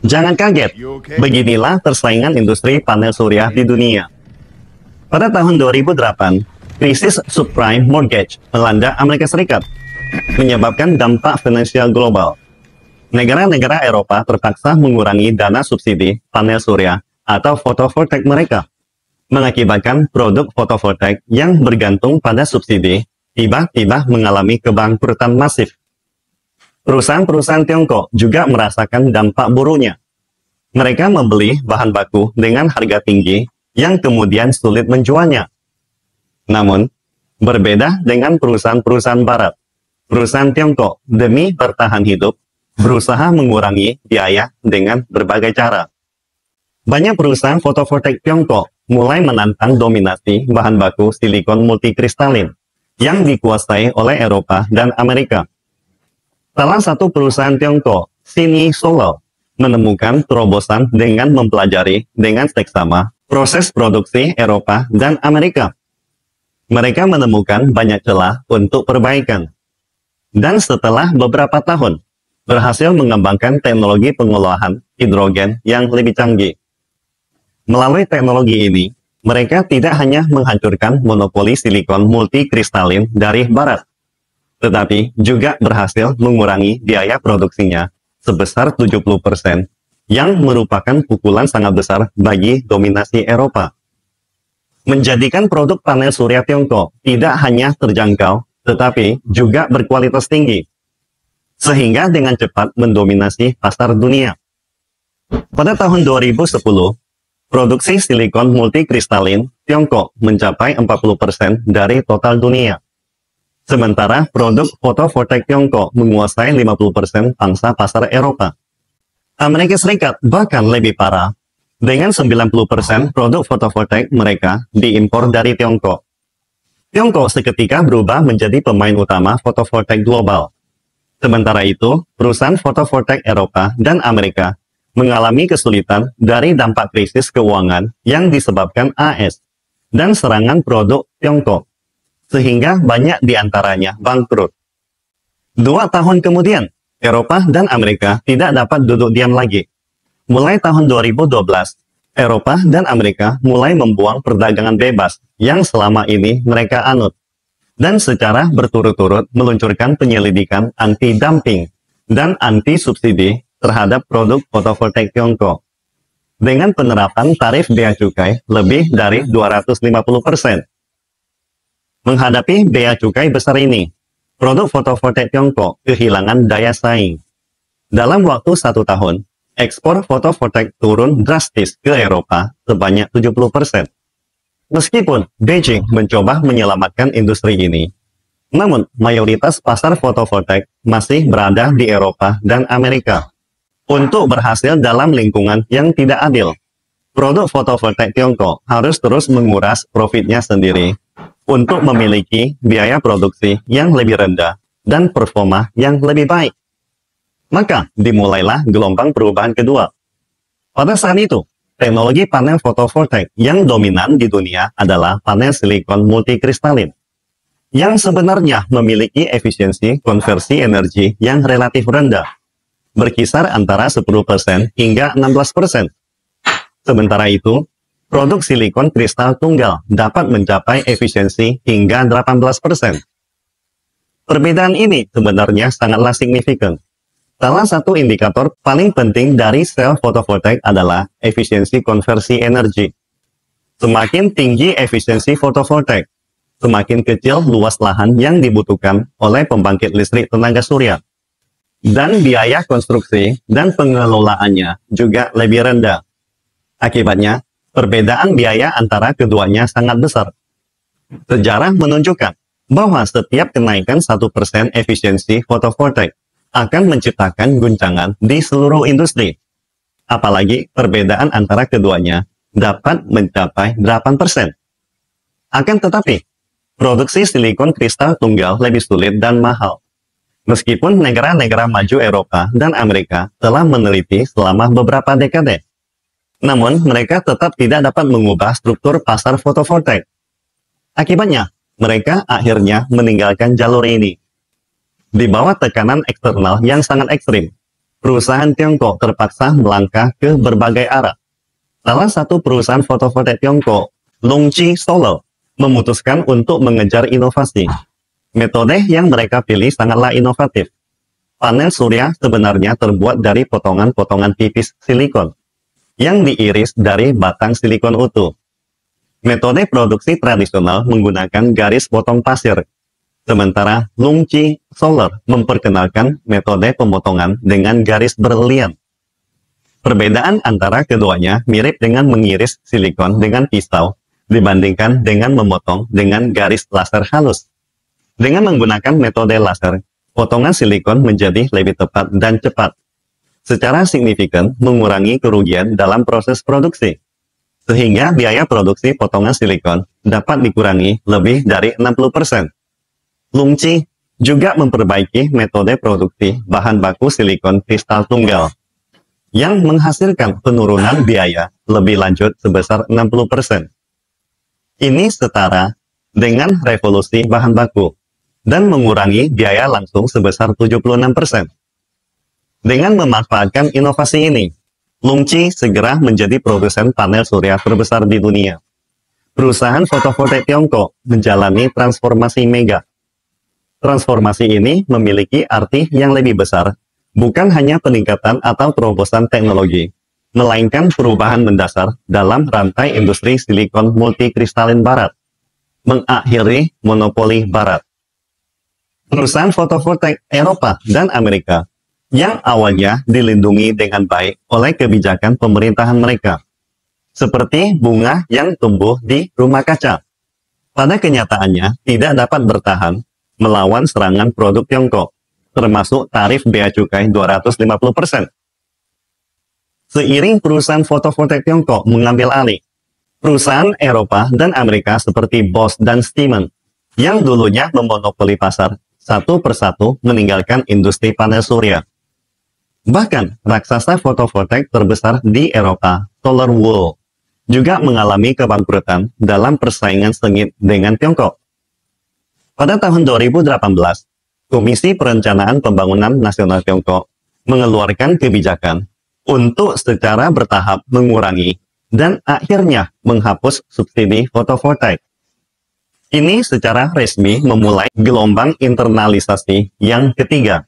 Jangan kaget, beginilah persaingan industri panel surya di dunia. Pada tahun 2008, krisis subprime mortgage melanda Amerika Serikat, menyebabkan dampak finansial global. Negara-negara Eropa terpaksa mengurangi dana subsidi panel surya atau fotovoltaik mereka, mengakibatkan produk fotovoltaik yang bergantung pada subsidi tiba-tiba mengalami kebangkrutan masif. Perusahaan-perusahaan Tiongkok juga merasakan dampak buruknya. Mereka membeli bahan baku dengan harga tinggi yang kemudian sulit menjualnya. Namun, berbeda dengan perusahaan-perusahaan barat, perusahaan Tiongkok demi bertahan hidup berusaha mengurangi biaya dengan berbagai cara. Banyak perusahaan fotovoltaik Tiongkok mulai menantang dominasi bahan baku silikon multikristalin yang dikuasai oleh Eropa dan Amerika. Salah satu perusahaan Tiongkok, Sini Solar, menemukan terobosan dengan mempelajari dengan seksama proses produksi Eropa dan Amerika. Mereka menemukan banyak celah untuk perbaikan. Dan setelah beberapa tahun, berhasil mengembangkan teknologi pengolahan hidrogen yang lebih canggih. Melalui teknologi ini, mereka tidak hanya menghancurkan monopoli silikon multikristalin dari barat, tetapi juga berhasil mengurangi biaya produksinya sebesar 70%, yang merupakan pukulan sangat besar bagi dominasi Eropa. Menjadikan produk panel surya Tiongkok tidak hanya terjangkau, tetapi juga berkualitas tinggi, sehingga dengan cepat mendominasi pasar dunia. Pada tahun 2010, produksi silikon multikristalin Tiongkok mencapai 40% dari total dunia. Sementara produk fotovoltaik Tiongkok menguasai 50% pangsa pasar Eropa. Amerika Serikat bahkan lebih parah, dengan 90% produk fotovoltaik mereka diimpor dari Tiongkok. Tiongkok seketika berubah menjadi pemain utama fotovoltaik global. Sementara itu, perusahaan fotovoltaik Eropa dan Amerika mengalami kesulitan dari dampak krisis keuangan yang disebabkan AS dan serangan produk Tiongkok, sehingga banyak diantaranya bangkrut. 2 tahun kemudian, Eropa dan Amerika tidak dapat duduk diam lagi. Mulai tahun 2012, Eropa dan Amerika mulai membuang perdagangan bebas yang selama ini mereka anut, dan secara berturut-turut meluncurkan penyelidikan anti-dumping dan anti-subsidi terhadap produk fotovoltaik Tiongkok, dengan penerapan tarif bea cukai lebih dari 250%. Menghadapi bea cukai besar ini, produk fotovoltaik Tiongkok kehilangan daya saing. Dalam waktu 1 tahun, ekspor fotovoltaik turun drastis ke Eropa sebanyak 70%. Meskipun Beijing mencoba menyelamatkan industri ini, namun mayoritas pasar fotovoltaik masih berada di Eropa dan Amerika. Untuk berhasil dalam lingkungan yang tidak adil, produk fotovoltaik Tiongkok harus terus menguras profitnya sendiri untuk memiliki biaya produksi yang lebih rendah dan performa yang lebih baik. Maka dimulailah gelombang perubahan kedua. Pada saat itu, teknologi panel fotovoltaik yang dominan di dunia adalah panel silikon multikristalin, yang sebenarnya memiliki efisiensi konversi energi yang relatif rendah, berkisar antara 10% hingga 16%. Sementara itu, produk silikon kristal tunggal dapat mencapai efisiensi hingga 18%. Perbedaan ini sebenarnya sangatlah signifikan. Salah satu indikator paling penting dari sel fotovoltaik adalah efisiensi konversi energi. Semakin tinggi efisiensi fotovoltaik, semakin kecil luas lahan yang dibutuhkan oleh pembangkit listrik tenaga surya. Dan biaya konstruksi dan pengelolaannya juga lebih rendah. Akibatnya, perbedaan biaya antara keduanya sangat besar. Sejarah menunjukkan bahwa setiap kenaikan 1% efisiensi fotovoltaik akan menciptakan guncangan di seluruh industri. Apalagi perbedaan antara keduanya dapat mencapai 8%. Akan tetapi, produksi silikon kristal tunggal lebih sulit dan mahal. Meskipun negara-negara maju Eropa dan Amerika telah meneliti selama beberapa dekade, namun mereka tetap tidak dapat mengubah struktur pasar fotovoltaik. Akibatnya, mereka akhirnya meninggalkan jalur ini. Di bawah tekanan eksternal yang sangat ekstrim, perusahaan Tiongkok terpaksa melangkah ke berbagai arah. Salah satu perusahaan fotovoltaik Tiongkok, LONGQI Solar, memutuskan untuk mengejar inovasi. Metode yang mereka pilih sangatlah inovatif. Panel surya sebenarnya terbuat dari potongan-potongan tipis silikon yang diiris dari batang silikon utuh. Metode produksi tradisional menggunakan garis potong pasir, sementara LONGQI Solar memperkenalkan metode pemotongan dengan garis berlian. Perbedaan antara keduanya mirip dengan mengiris silikon dengan pisau dibandingkan dengan memotong dengan garis laser halus. Dengan menggunakan metode laser, potongan silikon menjadi lebih tepat dan cepat, secara signifikan mengurangi kerugian dalam proses produksi, sehingga biaya produksi potongan silikon dapat dikurangi lebih dari 60%. LONGQI juga memperbaiki metode produksi bahan baku silikon kristal tunggal, yang menghasilkan penurunan biaya lebih lanjut sebesar 60%. Ini setara dengan revolusi bahan baku, dan mengurangi biaya langsung sebesar 76%. Dengan memanfaatkan inovasi ini, LONGQI segera menjadi produsen panel surya terbesar di dunia. Perusahaan fotovoltaik Tiongkok menjalani transformasi mega. Transformasi ini memiliki arti yang lebih besar, bukan hanya peningkatan atau terobosan teknologi, melainkan perubahan mendasar dalam rantai industri silikon multikristalin barat, mengakhiri monopoli barat. Perusahaan fotovoltaik Eropa dan Amerika yang awalnya dilindungi dengan baik oleh kebijakan pemerintahan mereka, seperti bunga yang tumbuh di rumah kaca, pada kenyataannya tidak dapat bertahan melawan serangan produk Tiongkok, termasuk tarif bea cukai 250%. Seiring perusahaan fotovoltaik Tiongkok mengambil alih, perusahaan Eropa dan Amerika seperti Bosch dan Siemens, yang dulunya memonopoli pasar, satu persatu meninggalkan industri panel surya. Bahkan, raksasa fotovoltaik terbesar di Eropa, SolarWorld, juga mengalami kebangkrutan dalam persaingan sengit dengan Tiongkok. Pada tahun 2018, Komisi Perencanaan Pembangunan Nasional Tiongkok mengeluarkan kebijakan untuk secara bertahap mengurangi dan akhirnya menghapus subsidi fotovoltaik. Ini secara resmi memulai gelombang internalisasi yang ketiga.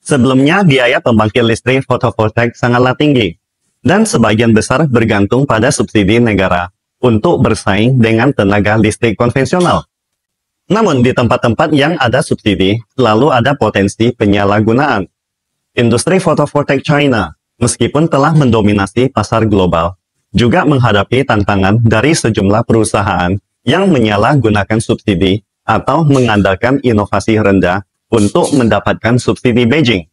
Sebelumnya, biaya pembangkit listrik fotovoltaik sangatlah tinggi, dan sebagian besar bergantung pada subsidi negara untuk bersaing dengan tenaga listrik konvensional. Namun, di tempat-tempat yang ada subsidi, selalu ada potensi penyalahgunaan. Industri fotovoltaik China, meskipun telah mendominasi pasar global, juga menghadapi tantangan dari sejumlah perusahaan yang menyalahgunakan subsidi atau mengandalkan inovasi rendah untuk mendapatkan subsidi Beijing.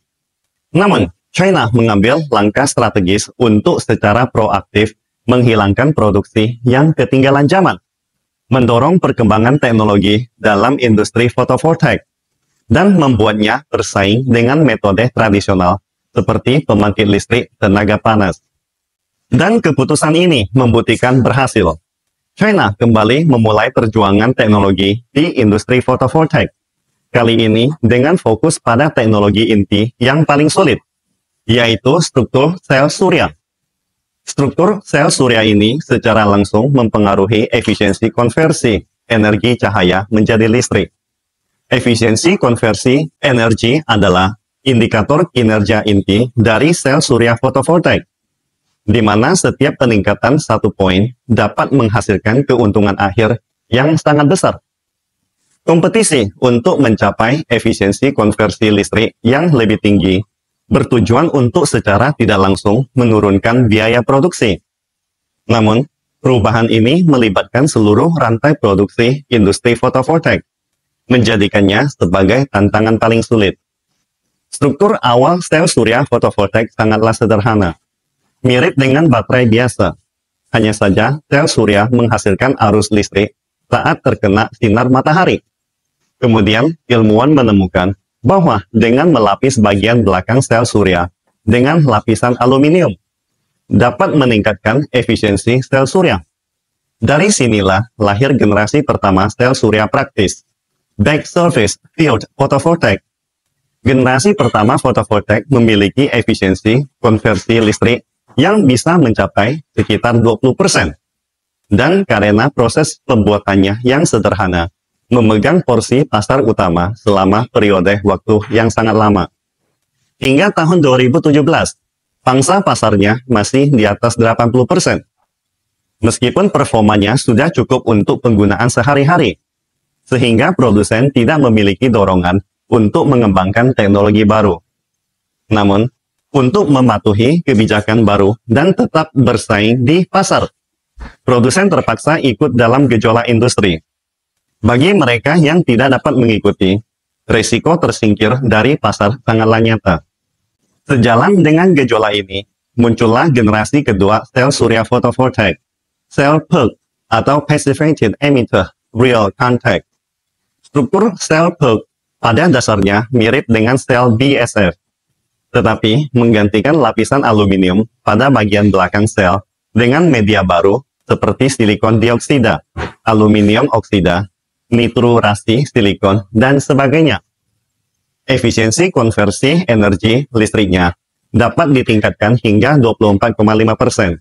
Namun, China mengambil langkah strategis untuk secara proaktif menghilangkan produksi yang ketinggalan zaman, mendorong perkembangan teknologi dalam industri fotovoltaik, dan membuatnya bersaing dengan metode tradisional seperti pembangkit listrik tenaga panas. Dan keputusan ini membuktikan berhasil. China kembali memulai perjuangan teknologi di industri fotovoltaik. Kali ini dengan fokus pada teknologi inti yang paling sulit, yaitu struktur sel surya. Struktur sel surya ini secara langsung mempengaruhi efisiensi konversi energi cahaya menjadi listrik. Efisiensi konversi energi adalah indikator kinerja inti dari sel surya fotovoltaik, di mana setiap peningkatan 1 poin dapat menghasilkan keuntungan akhir yang sangat besar. Kompetisi untuk mencapai efisiensi konversi listrik yang lebih tinggi bertujuan untuk secara tidak langsung menurunkan biaya produksi. Namun, perubahan ini melibatkan seluruh rantai produksi industri fotovoltaik, menjadikannya sebagai tantangan paling sulit. Struktur awal sel surya fotovoltaik sangatlah sederhana, mirip dengan baterai biasa. Hanya saja, sel surya menghasilkan arus listrik saat terkena sinar matahari. Kemudian, ilmuwan menemukan bahwa dengan melapis bagian belakang sel surya dengan lapisan aluminium, dapat meningkatkan efisiensi sel surya. Dari sinilah lahir generasi pertama sel surya praktis, back surface field photovoltaic, Generasi pertama fotovoltaik memiliki efisiensi konversi listrik yang bisa mencapai sekitar 20%. Dan karena proses pembuatannya yang sederhana, memegang porsi pasar utama selama periode waktu yang sangat lama. Hingga tahun 2017, pangsa pasarnya masih di atas 80%. Meskipun performanya sudah cukup untuk penggunaan sehari-hari, sehingga produsen tidak memiliki dorongan untuk mengembangkan teknologi baru. Namun, untuk mematuhi kebijakan baru dan tetap bersaing di pasar, produsen terpaksa ikut dalam gejolak industri. Bagi mereka yang tidak dapat mengikuti, risiko tersingkir dari pasar sangatlah nyata. Sejalan dengan gejolak ini, muncullah generasi kedua sel surya fotovoltaik, sel PERC atau Passive Emitter Real Contact. Struktur sel PERC pada dasarnya mirip dengan sel BSF, tetapi menggantikan lapisan aluminium pada bagian belakang sel dengan media baru seperti silikon dioksida, aluminium oksida, nitrurasi silikon, dan sebagainya. Efisiensi konversi energi listriknya dapat ditingkatkan hingga 24,5%.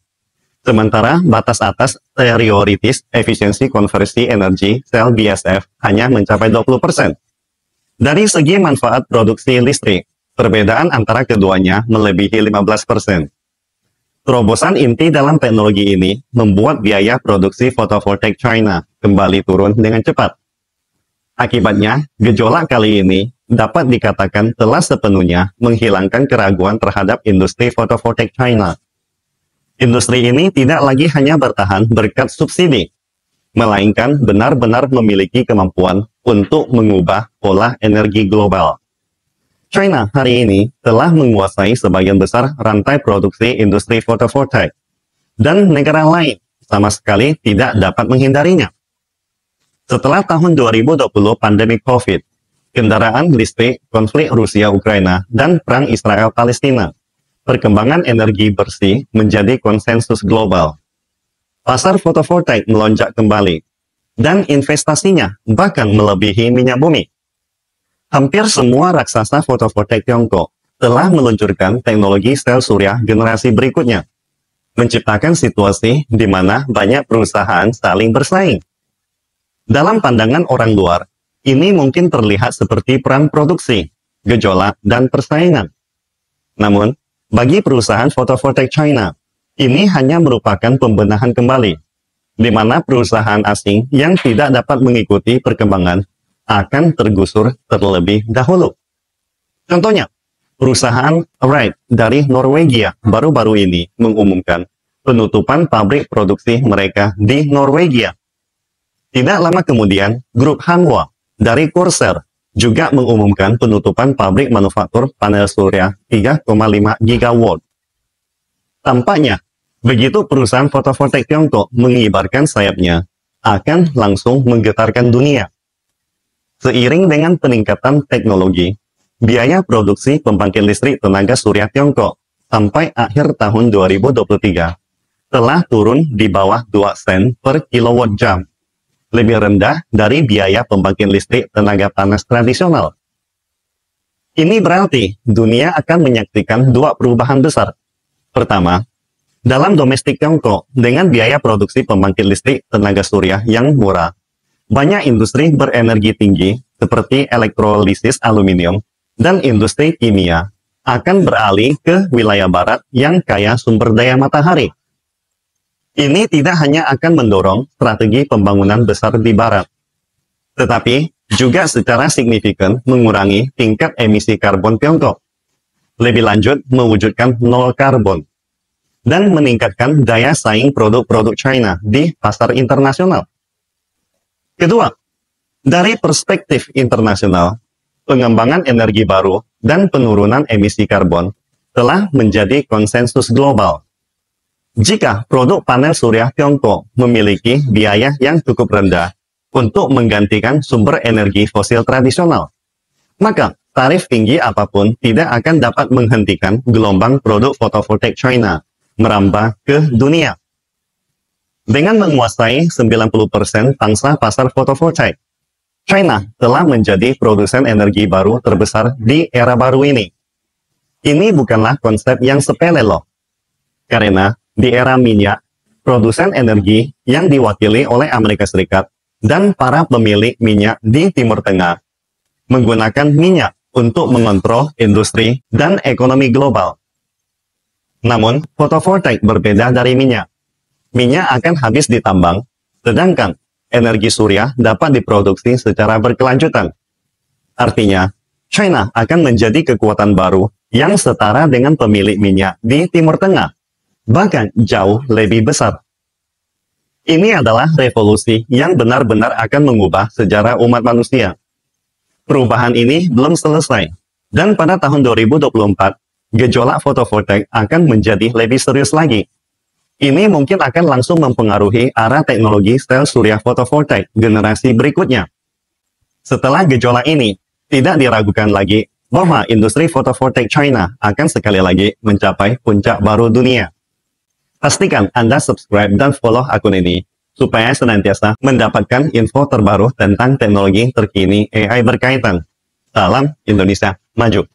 Sementara batas atas teoritis efisiensi konversi energi sel BSF hanya mencapai 20%. Dari segi manfaat produksi listrik, perbedaan antara keduanya melebihi 15%. Terobosan inti dalam teknologi ini membuat biaya produksi fotovoltaik China kembali turun dengan cepat. Akibatnya, gejolak kali ini dapat dikatakan telah sepenuhnya menghilangkan keraguan terhadap industri fotovoltaik China. Industri ini tidak lagi hanya bertahan berkat subsidi, melainkan benar-benar memiliki kemampuan untuk mengubah pola energi global. China hari ini telah menguasai sebagian besar rantai produksi industri fotovoltaik, dan negara lain sama sekali tidak dapat menghindarinya. Setelah tahun 2020 pandemi COVID, kendaraan listrik, konflik Rusia-Ukraina, dan perang Israel-Palestina, perkembangan energi bersih menjadi konsensus global. Pasar fotovoltaik melonjak kembali, dan investasinya bahkan melebihi minyak bumi. Hampir semua raksasa fotovoltaik Tiongkok telah meluncurkan teknologi sel surya generasi berikutnya, menciptakan situasi di mana banyak perusahaan saling bersaing. Dalam pandangan orang luar, ini mungkin terlihat seperti perang produksi, gejolak, dan persaingan. Namun, bagi perusahaan fotovoltaik China, ini hanya merupakan pembenahan kembali, di mana perusahaan asing yang tidak dapat mengikuti perkembangan akan tergusur terlebih dahulu. Contohnya, perusahaan Wright dari Norwegia baru-baru ini mengumumkan penutupan pabrik produksi mereka di Norwegia. Tidak lama kemudian, grup Hanwha dari Corsair juga mengumumkan penutupan pabrik manufaktur panel surya 3,5 gigawatt. Tampaknya, begitu perusahaan fotovoltaik Tiongkok mengibarkan sayapnya, akan langsung menggetarkan dunia. Seiring dengan peningkatan teknologi, biaya produksi pembangkit listrik tenaga surya Tiongkok sampai akhir tahun 2023 telah turun di bawah 2 sen per kilowatt jam, lebih rendah dari biaya pembangkit listrik tenaga panas tradisional. Ini berarti dunia akan menyaksikan dua perubahan besar. Pertama, dalam domestik Tiongkok, dengan biaya produksi pembangkit listrik tenaga surya yang murah, banyak industri berenergi tinggi seperti elektrolisis aluminium dan industri kimia akan beralih ke wilayah barat yang kaya sumber daya matahari. Ini tidak hanya akan mendorong strategi pembangunan besar di barat, tetapi juga secara signifikan mengurangi tingkat emisi karbon Tiongkok. Lebih lanjut, mewujudkan nol karbon, dan meningkatkan daya saing produk-produk China di pasar internasional. Kedua, dari perspektif internasional, pengembangan energi baru dan penurunan emisi karbon telah menjadi konsensus global. Jika produk panel surya Tiongkok memiliki biaya yang cukup rendah untuk menggantikan sumber energi fosil tradisional, maka tarif tinggi apapun tidak akan dapat menghentikan gelombang produk fotovoltaik China merambah ke dunia. Dengan menguasai 90% pangsa pasar fotovoltaik, China telah menjadi produsen energi baru terbesar di era baru ini. Ini bukanlah konsep yang sepele loh. Karena di era minyak, produsen energi yang diwakili oleh Amerika Serikat dan para pemilik minyak di Timur Tengah menggunakan minyak untuk mengontrol industri dan ekonomi global. Namun, fotovoltaik berbeda dari minyak. Minyak akan habis ditambang, sedangkan energi surya dapat diproduksi secara berkelanjutan. Artinya, China akan menjadi kekuatan baru yang setara dengan pemilik minyak di Timur Tengah, bahkan jauh lebih besar. Ini adalah revolusi yang benar-benar akan mengubah sejarah umat manusia. Perubahan ini belum selesai, dan pada tahun 2024, gejolak fotovoltaik akan menjadi lebih serius lagi. Ini mungkin akan langsung mempengaruhi arah teknologi sel surya fotovoltaik generasi berikutnya. Setelah gejolak ini, tidak diragukan lagi bahwa industri fotovoltaik China akan sekali lagi mencapai puncak baru dunia. Pastikan Anda subscribe dan follow akun ini, supaya senantiasa mendapatkan info terbaru tentang teknologi terkini AI berkaitan. Salam Indonesia Maju!